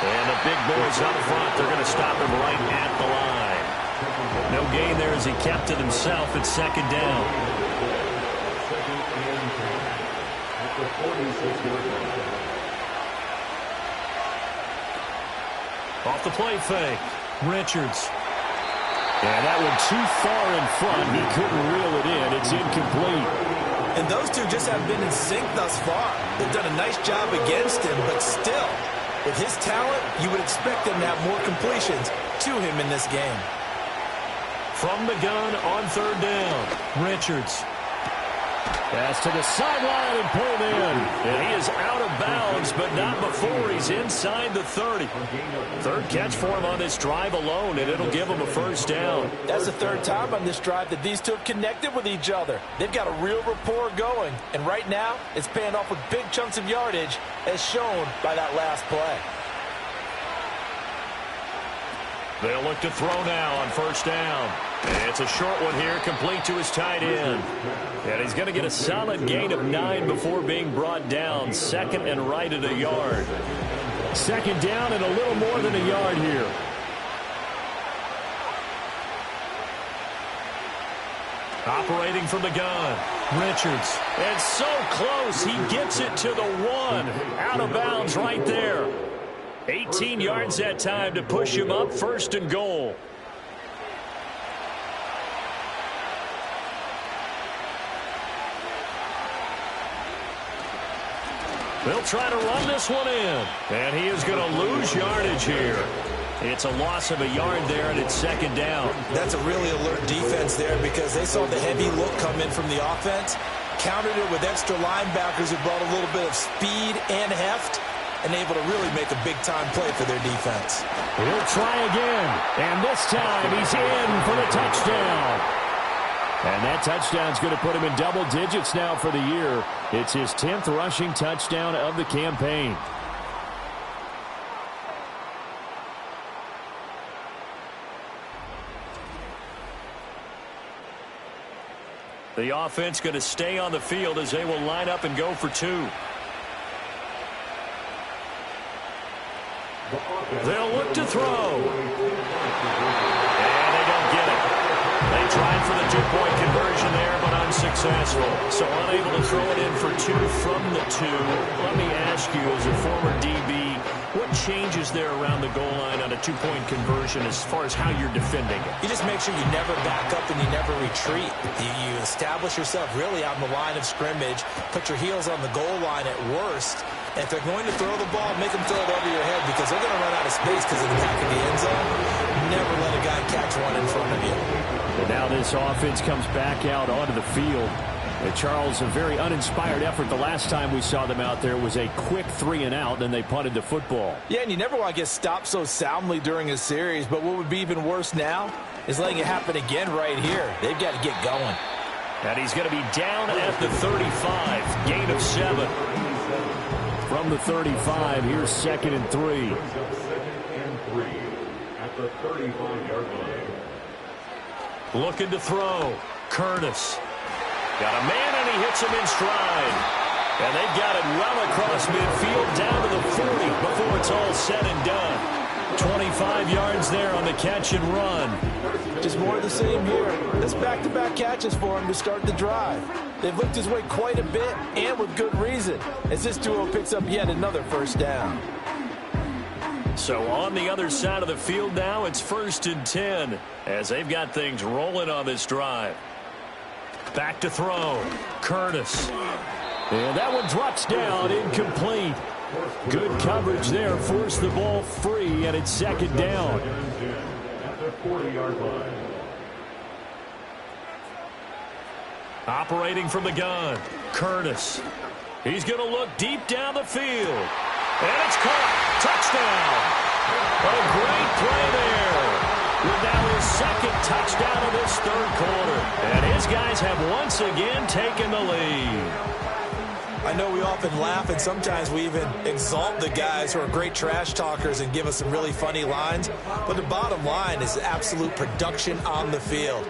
And the big boys up front, they're going to stop him right at the line. No gain there as he kept it himself at 2nd down. Off the play fake. Richards. And that one too far in front. He couldn't reel it in. It's incomplete. And those two just haven't been in sync thus far. They've done a nice job against him, but still, with his talent, you would expect him to have more completions to him in this game. From the gun on 3rd down. Richards. Pass to the sideline and pulled in. And he is out of bounds, but not before he's inside the 30. 3rd catch for him on this drive alone, and it'll give him a first down. That's the 3rd time on this drive that these two have connected with each other. They've got a real rapport going, and right now it's paying off with big chunks of yardage, as shown by that last play. They'll look to throw now on 1st down. And it's a short one here, complete to his tight end. And he's going to get a solid gain of 9 before being brought down. 2nd and right at a yard. 2nd down and a little more than a yard here. Operating from the gun. Richards. And so close, he gets it to the 1. Out of bounds right there. 18 yards that time to push him up, 1st and goal. They'll try to run this one in. And he is going to lose yardage here. It's a loss of a yard there, and it's 2nd down. That's a really alert defense there because they saw the heavy look come in from the offense, countered it with extra linebackers who brought a little bit of speed and heft, and able to really make a big-time play for their defense. He'll try again, and this time he's in for the touchdown. And that touchdown's going to put him in double digits now for the year. It's his 10th rushing touchdown of the campaign. The offense going to stay on the field as they will line up and go for two. They'll look to throw. And they don't get it. They tried for the two-point conversion there, but unsuccessful. So unable to throw it in for two from the two. Let me ask you, as a former DB, what changes there around the goal line on a two-point conversion as far as how you're defending it? You just make sure you never back up and you never retreat. You establish yourself really on the line of scrimmage, put your heels on the goal line at worst. And if they're going to throw the ball, make them throw it over your head because they're going to run out of space because of the back of the end zone. Never let a guy catch one in front of you. And now this offense comes back out onto the field. And Charles, a very uninspired effort. The last time we saw them out there was a quick 3-and-out, then they punted the football. Yeah, and you never want to get stopped so soundly during a series, but what would be even worse now is letting it happen again right here. They've got to get going. And he's going to be down at the 35, gain of 7. From the 35, here's 2nd and 3. At the 35-yard line. Looking to throw. Curtis. Got a man, and he hits him in stride. And they've got it well across midfield down to the 40 before it's all said and done. 25 yards there on the catch and run. Just more of the same here. That's back-to-back catches for him to start the drive. They've looked his way quite a bit, and with good reason, as this duo picks up yet another first down. So on the other side of the field now, it's 1st and 10 as they've got things rolling on this drive. Back to throw. Curtis. And that one drops down, incomplete. Good coverage there. Forced the ball free, and it's 2nd down. At the 40-yard line. Operating from the gun. Curtis. He's going to look deep down the field. And it's caught. Touchdown. What a great play there. With now his 2nd touchdown of this 3rd quarter. And his guys have once again taken the lead. I know we often laugh, and sometimes we even exalt the guys who are great trash talkers and give us some really funny lines. But the bottom line is absolute production on the field.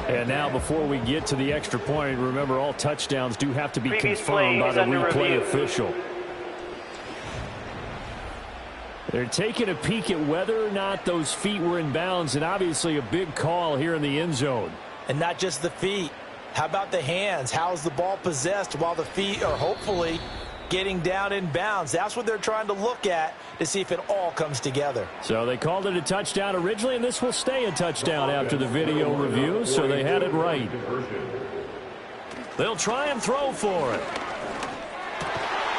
And now before we get to the extra point, remember all touchdowns do have to be Previous confirmed by play the is under replay review. official. They're taking a peek at whether or not those feet were in bounds, and obviously a big call here in the end zone. And not just the feet. How about the hands? How's the ball possessed while the feet are hopefully getting down in bounds? That's what they're trying to look at to see if it all comes together. So they called it a touchdown originally, and this will stay a touchdown after the video review, so they had it right. They'll try and throw for it.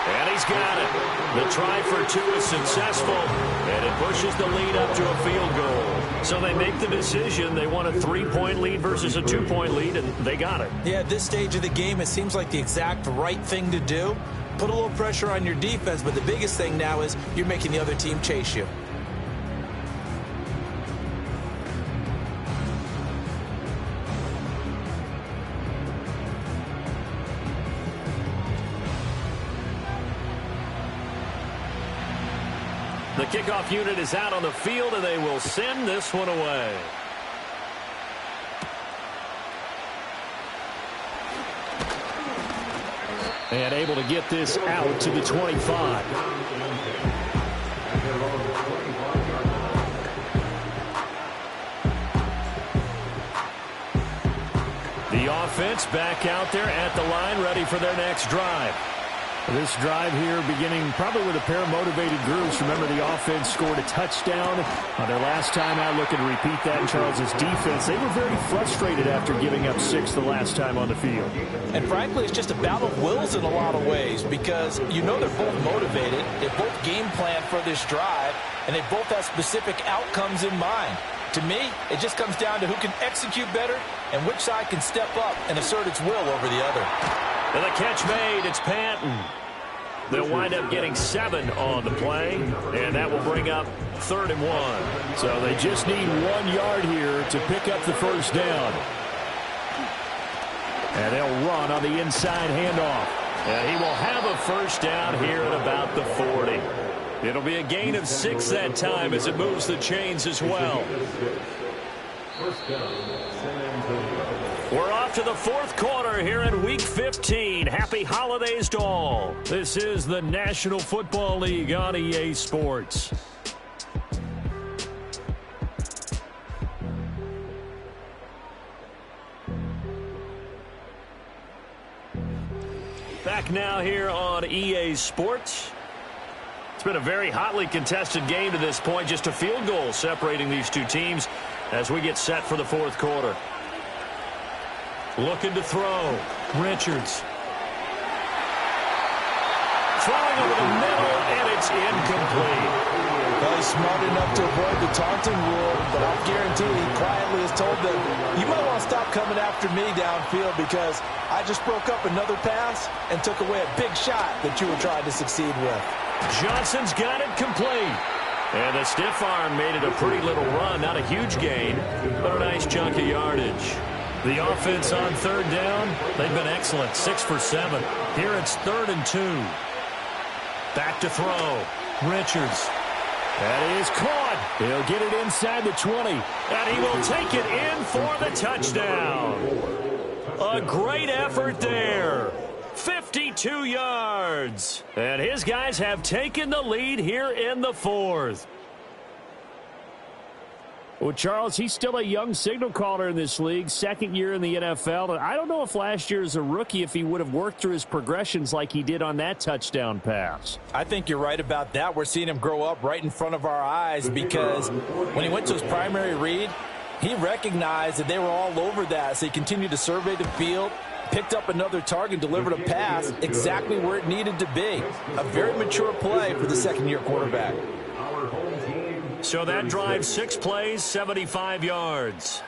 And he's got it. The try for two is successful, and it pushes the lead up to a field goal. So they make the decision. They want a 3-point lead versus a 2-point lead, and they got it. Yeah, at this stage of the game, it seems like the exact right thing to do. Put a little pressure on your defense, but the biggest thing now is you're making the other team chase you. The kickoff unit is out on the field, and they will send this one away. And able to get this out to the 25. The offense back out there at the line, ready for their next drive. This drive here beginning probably with a pair of motivated groups. Remember, the offense scored a touchdown on their last time out. Looking to repeat that in Charles's defense. They were very frustrated after giving up 6 the last time on the field. And frankly, it's just a battle of wills in a lot of ways because you know they're both motivated. They both game plan for this drive, and they both have specific outcomes in mind. To me, it just comes down to who can execute better and which side can step up and assert its will over the other. And the catch made, it's Patton. They'll wind up getting 7 on the play, and that will bring up 3rd and 1. So they just need 1 yard here to pick up the first down. And they'll run on the inside handoff. And he will have a first down here at about the 40. It'll be a gain of 6 that time as it moves the chains as well. We're off to the fourth quarter here in Week 15. Happy holidays to all. This is the National Football League on EA Sports. Back now here on EA Sports. It's been a very hotly contested game to this point. Just a field goal separating these two teams as we get set for the fourth quarter. Looking to throw. Richards. Throwing over the middle, and it's incomplete. Well, he's smart enough to avoid the taunting rule, but I guarantee he quietly has told them, you might want to stop coming after me downfield because I just broke up another pass and took away a big shot that you were trying to succeed with. Johnson's got it complete. And the stiff arm made it a pretty little run. Not a huge gain, but a nice chunk of yardage. The offense on third down, they've been excellent, 6 for 7. Here it's 3rd and 2. Back to throw. Richards. That is caught. He'll get it inside the 20. And he will take it in for the touchdown. A great effort there. 52 yards. And his guys have taken the lead here in the fourth. Well, Charles, he's still a young signal caller in this league, second year in the NFL. And I don't know if last year as a rookie if he would have worked through his progressions like he did on that touchdown pass. I think you're right about that. We're seeing him grow up right in front of our eyes because when he went to his primary read, he recognized that they were all over that. So he continued to survey the field, picked up another target, delivered a pass exactly where it needed to be. A very mature play for the second-year quarterback. So that drives 6 plays, 75 yards.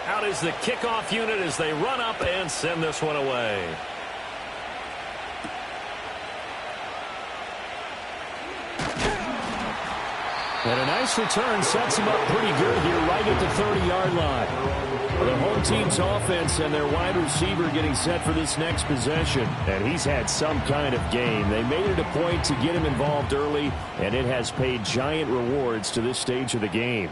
Out is the kickoff unit as they run up and send this one away. And a nice return sets him up pretty good here right at the 30-yard line. The home team's offense and their wide receiver getting set for this next possession. And he's had some kind of game. They made it a point to get him involved early, and it has paid giant rewards to this stage of the game.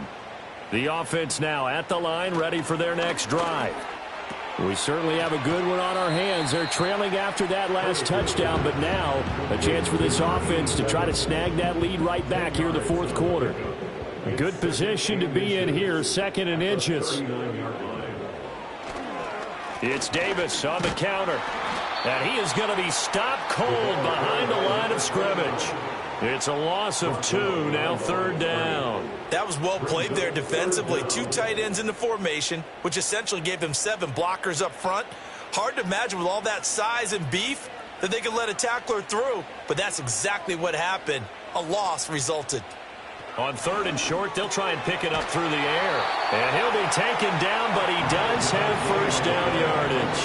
The offense now at the line, ready for their next drive. We certainly have a good one on our hands. They're trailing after that last touchdown, but now a chance for this offense to try to snag that lead right back here in the fourth quarter. A good position to be in here, 2nd and inches. It's Davis on the counter. And he is going to be stopped cold behind the line of scrimmage. It's a loss of 2, now 3rd down. That was well played there defensively. 2 tight ends in the formation, which essentially gave them 7 blockers up front. Hard to imagine with all that size and beef that they could let a tackler through, but that's exactly what happened. A loss resulted. On 3rd and short, they'll try and pick it up through the air. And he'll be taken down, but he does have first down yardage.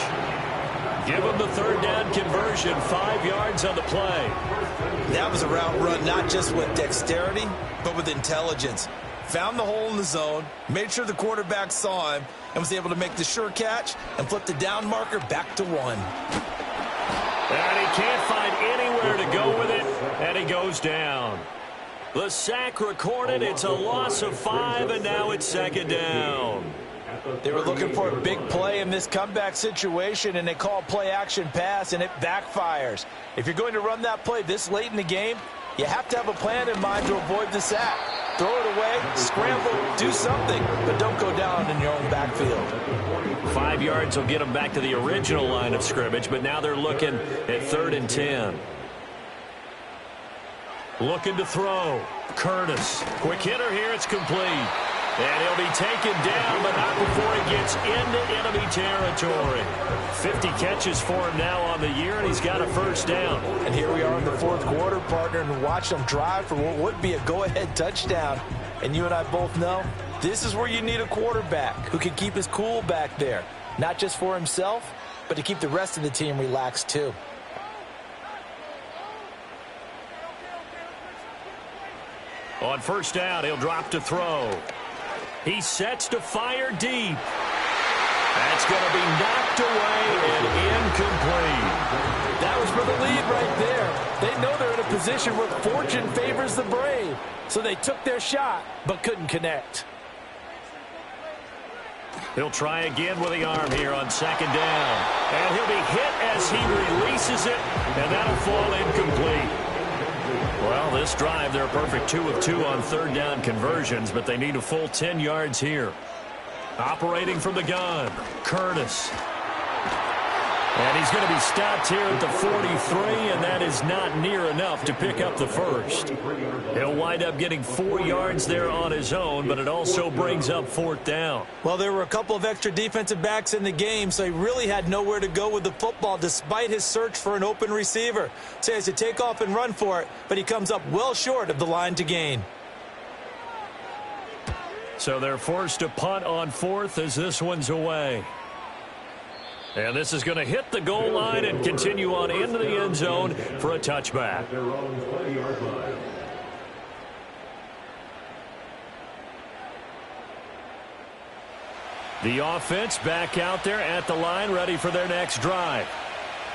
Give him the 3rd down conversion, 5 yards on the play. That was a route run not just with dexterity, but with intelligence. Found the hole in the zone, made sure the quarterback saw him, and was able to make the sure catch and flip the down marker back to 1. And he can't find anywhere to go with it, and he goes down. The sack recorded. It's a loss of 5, and now it's 2nd down. They were looking for a big play in this comeback situation, and they call play-action pass, and it backfires. If you're going to run that play this late in the game, you have to have a plan in mind to avoid the sack. Throw it away, scramble, do something, but don't go down in your own backfield. 5 yards will get them back to the original line of scrimmage, but now they're looking at 3rd and 10. Looking to throw. Curtis. Quick hitter here. It's complete. And he'll be taken down, but not before he gets into enemy territory. 50 catches for him now on the year, and he's got a first down. And here we are in the fourth quarter, partner, and watch them drive for what would be a go-ahead touchdown. And you and I both know this is where you need a quarterback who can keep his cool back there, not just for himself, but to keep the rest of the team relaxed too. On first down, he'll drop to throw. He sets to fire deep. That's going to be knocked away and incomplete. That was for the lead right there. They know they're in a position where fortune favors the brave. So they took their shot, but couldn't connect. He'll try again with the arm here on second down. And he'll be hit as he releases it, and that'll fall incomplete. Well, this drive, they're a perfect 2 of 2 on third down conversions, but they need a full 10 yards here. Operating from the gun, Curtis. And he's going to be stopped here at the 43, and that is not near enough to pick up the first. He'll wind up getting 4 yards there on his own, but it also brings up fourth down. Well, there were a couple of extra defensive backs in the game, so he really had nowhere to go with the football despite his search for an open receiver. So he has to take off and run for it, but he comes up well short of the line to gain. So they're forced to punt on fourth as this one's away. And this is going to hit the goal line and continue on into the end zone for a touchback. The offense back out there at the line, ready for their next drive.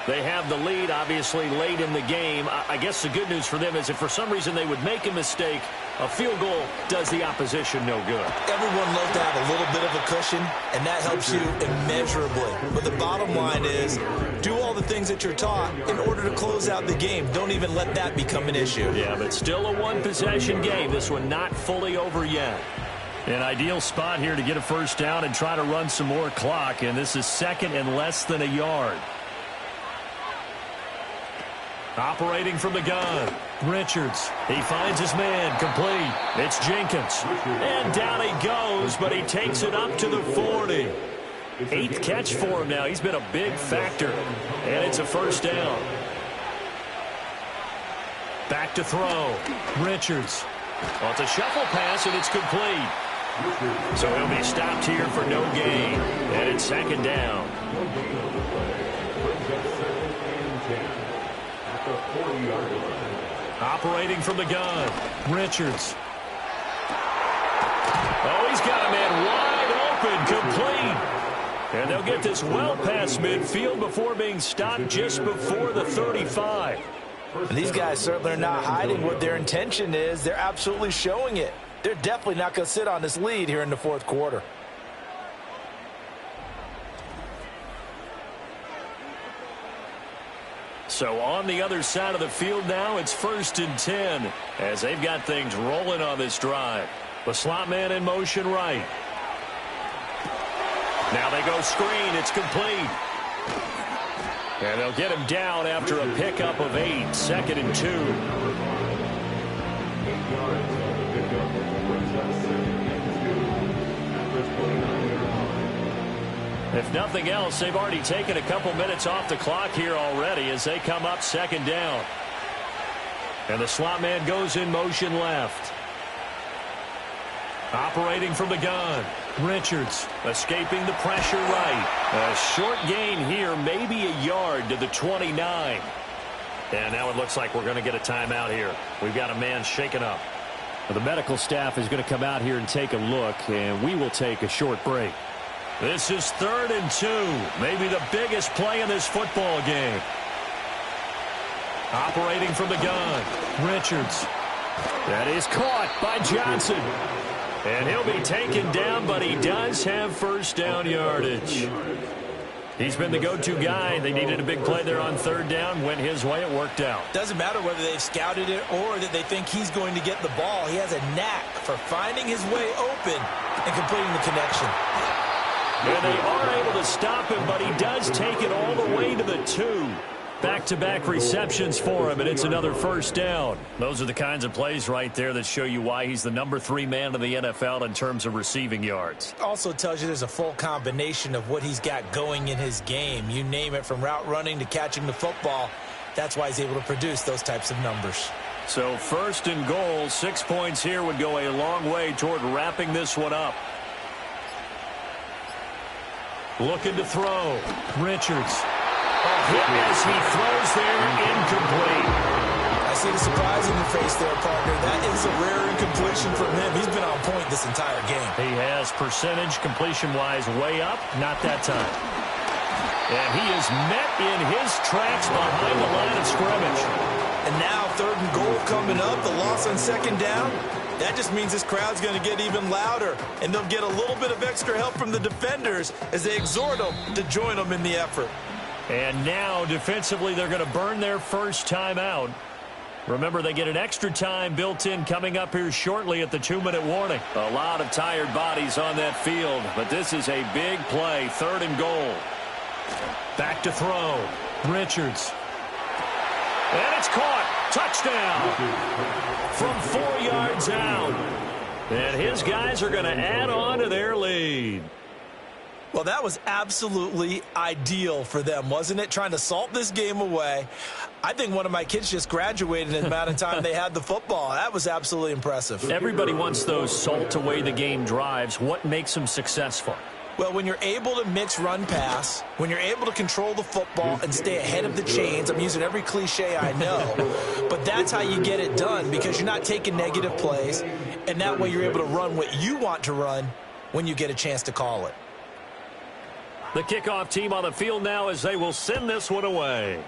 They have the lead, obviously, late in the game. I guess the good news for them is if for some reason they would make a mistake, a field goal does the opposition no good. Everyone loves to have a little bit of a cushion, and that helps you immeasurably. But the bottom line is do all the things that you're taught in order to close out the game. Don't even let that become an issue. Yeah, but still a one-possession game. This one not fully over yet. An ideal spot here to get a first down and try to run some more clock, and this is second and less than a yard. Operating from the gun, Richards. He finds his man, complete. It's Jenkins. And down he goes, but he takes it up to the 40. 8th catch for him now. He's been a big factor. And it's a first down. Back to throw. Richards. Well, it's a shuffle pass, and it's complete. So he'll be stopped here for no gain. And it's second down. Operating from the gun, Richards. Oh, he's got a man wide open, complete. And they'll get this well past midfield before being stopped just before the 35. And these guys certainly are not hiding what their intention is. They're absolutely showing it. They're definitely not going to sit on this lead here in the fourth quarter. So on the other side of the field now, it's 1st and 10 as they've got things rolling on this drive. The slot man in motion right. Now they go screen. It's complete. And they'll get him down after a pickup of 8. 2nd and 2. If nothing else, they've already taken a couple minutes off the clock here already as they come up second down. And the slot man goes in motion left. Operating from the gun, Richards escaping the pressure right. A short gain here, maybe a yard to the 29. And now it looks like we're going to get a timeout here. We've got a man shaken up. The medical staff is going to come out here and take a look, and we will take a short break. This is 3rd and 2. Maybe the biggest play in this football game. Operating from the gun, Richards. That is caught by Johnson. And he'll be taken down, but he does have first down yardage. He's been the go-to guy. They needed a big play there on 3rd down. Went his way. It worked out. Doesn't matter whether they've scouted it or that they think he's going to get the ball. He has a knack for finding his way open and completing the connection. And they aren't able to stop him, but he does take it all the way to the 2. Back-to-back receptions for him, and it's another first down. Those are the kinds of plays right there that show you why he's the number 3 man in the NFL in terms of receiving yards. Also tells you there's a full combination of what he's got going in his game. You name it, from route running to catching the football. That's why he's able to produce those types of numbers. So 1st and goal, 6 points here would go a long way toward wrapping this one up. Looking to throw. Richards. Hit as he throws there, incomplete. I see the surprise in your face there, partner. That is a rare incompletion from him. He's been on point this entire game. He has percentage completion-wise way up, not that time. And he is met in his tracks behind the line of scrimmage. And now 3rd and goal coming up, the loss on 2nd down. That just means this crowd's going to get even louder, and they'll get a little bit of extra help from the defenders as they exhort them to join them in the effort. And now, defensively, they're going to burn their first timeout. Remember, they get an extra time built in coming up here shortly at the 2-minute warning. A lot of tired bodies on that field, but this is a big play, 3rd and goal. Back to throw. Richards. And it's caught. Touchdown. From 4 yards out. And his guys are going to add on to their lead. Well, that was absolutely ideal for them, wasn't it? Trying to salt this game away. I think one of my kids just graduated in the amount of time they had the football. That was absolutely impressive. Everybody wants those salt away the game drives. What makes them successful? Well, when you're able to mix run-pass, when you're able to control the football and stay ahead of the chains, I'm using every cliche I know, but that's how you get it done because you're not taking negative plays, and that way you're able to run what you want to run when you get a chance to call it. The kickoff team on the field now as they will send this one away.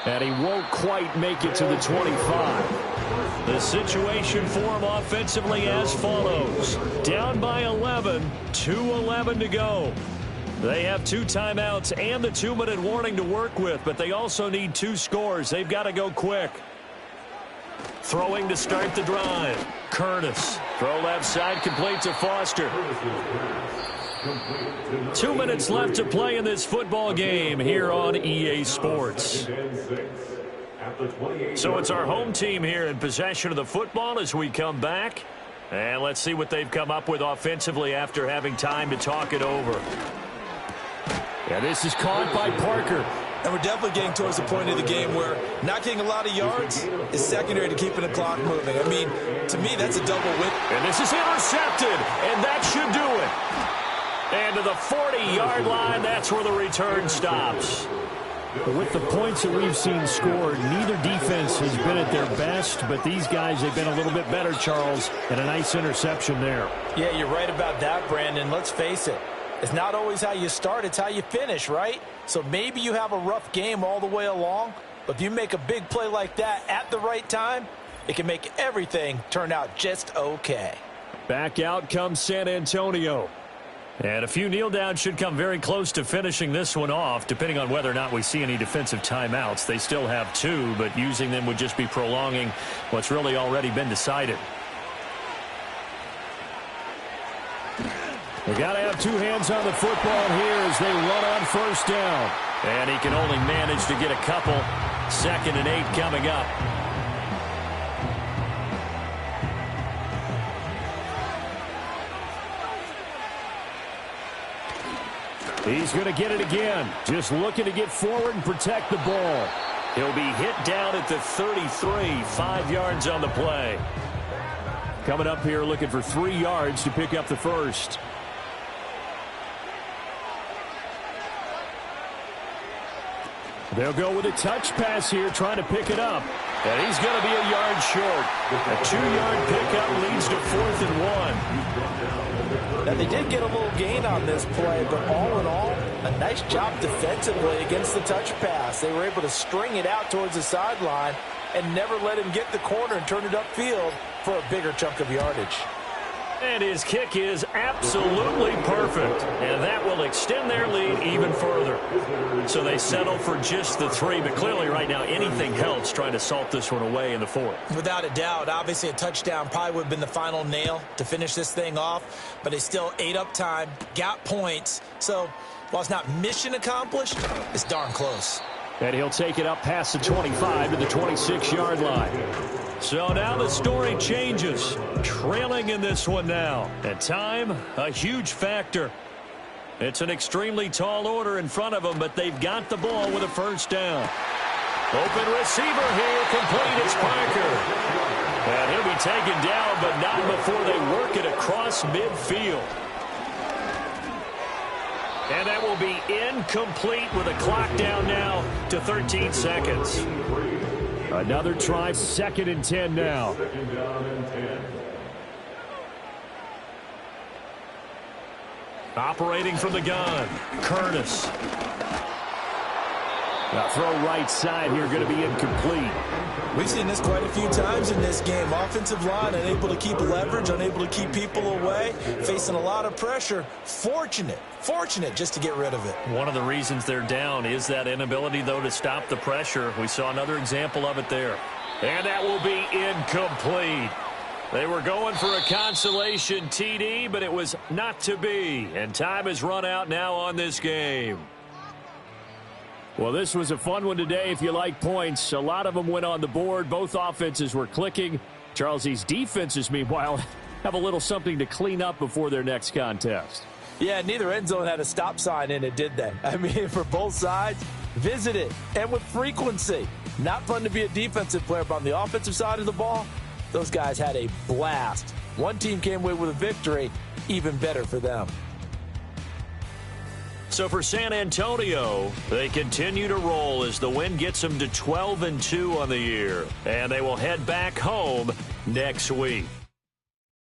And he won't quite make it to the 25. The situation for him offensively as follows. Down by 11, 2:11 to go. They have 2 timeouts and the 2-minute warning to work with, but they also need 2 scores. They've got to go quick. Throwing to start the drive. Curtis. Throw left side, complete to Foster. 2 minutes left to play in this football game here on EA Sports. So it's our home team here in possession of the football as we come back. And let's see what they've come up with offensively after having time to talk it over. Yeah, this is caught by Parker. And we're definitely getting towards the point of the game where not getting a lot of yards is secondary to keeping the clock moving. I mean, to me, that's a double win. And this is intercepted, and that should do it. And to the 40-yard line, that's where the return stops. With the points that we've seen scored, neither defense has been at their best, but these guys have been a little bit better, Charles, and a nice interception there. Yeah, you're right about that, Brandon. Let's face it. It's not always how you start, it's how you finish, right? So maybe you have a rough game all the way along, but if you make a big play like that at the right time, it can make everything turn out just okay. Back out comes San Antonio. And a few kneel downs should come very close to finishing this one off, depending on whether or not we see any defensive timeouts. They still have 2, but using them would just be prolonging what's really already been decided. They got to have 2 hands on the football here as they run on first down. And he can only manage to get a couple. 2nd and 8 coming up. He's going to get it again. Just looking to get forward and protect the ball. He'll be hit down at the 33, 5 yards on the play. Coming up here looking for 3 yards to pick up the first. They'll go with a touch pass here, trying to pick it up. And he's going to be a yard short. A 2-yard pickup leads to 4th and 1. Now, they did get a little gain on this play, but all in all, a nice job defensively against the touch pass. They were able to string it out towards the sideline and never let him get the corner and turn it upfield for a bigger chunk of yardage. And his kick is absolutely perfect. And that will extend their lead even further. So they settle for just the 3. But clearly right now anything helps trying to salt this one away in the 4th. Without a doubt. Obviously a touchdown probably would have been the final nail to finish this thing off. But they still ate up time, got points. So while it's not mission accomplished, it's darn close. And he'll take it up past the 25 to the 26-yard line. So now the story changes. Trailing in this one now. And time, a huge factor. It's an extremely tall order in front of them, but they've got the ball with a first down. Open receiver here, complete. It's Parker. And he'll be taken down, but not before they work it across midfield. And that will be incomplete with a clock down now to 13 seconds. Another try, 2nd and 10 now. Second down and 10. Operating from the gun, Curtis. Now throw right side here, going to be incomplete. We've seen this quite a few times in this game. Offensive line unable to keep leverage, unable to keep people away, facing a lot of pressure. Fortunate just to get rid of it. One of the reasons they're down is that inability, though, to stop the pressure. We saw another example of it there. And that will be incomplete. They were going for a consolation TD, but it was not to be. And time has run out now on this game. Well, this was a fun one today if you like points. A lot of them went on the board. Both offenses were clicking. Charles, these defenses, meanwhile, have a little something to clean up before their next contest. Yeah, neither end zone had a stop sign in it, did they? I mean, for both sides, visit it, and with frequency. Not fun to be a defensive player, but on the offensive side of the ball, those guys had a blast. One team came away with a victory, even better for them. So for San Antonio, they continue to roll as the win gets them to 12-2 on the year. And they will head back home next week.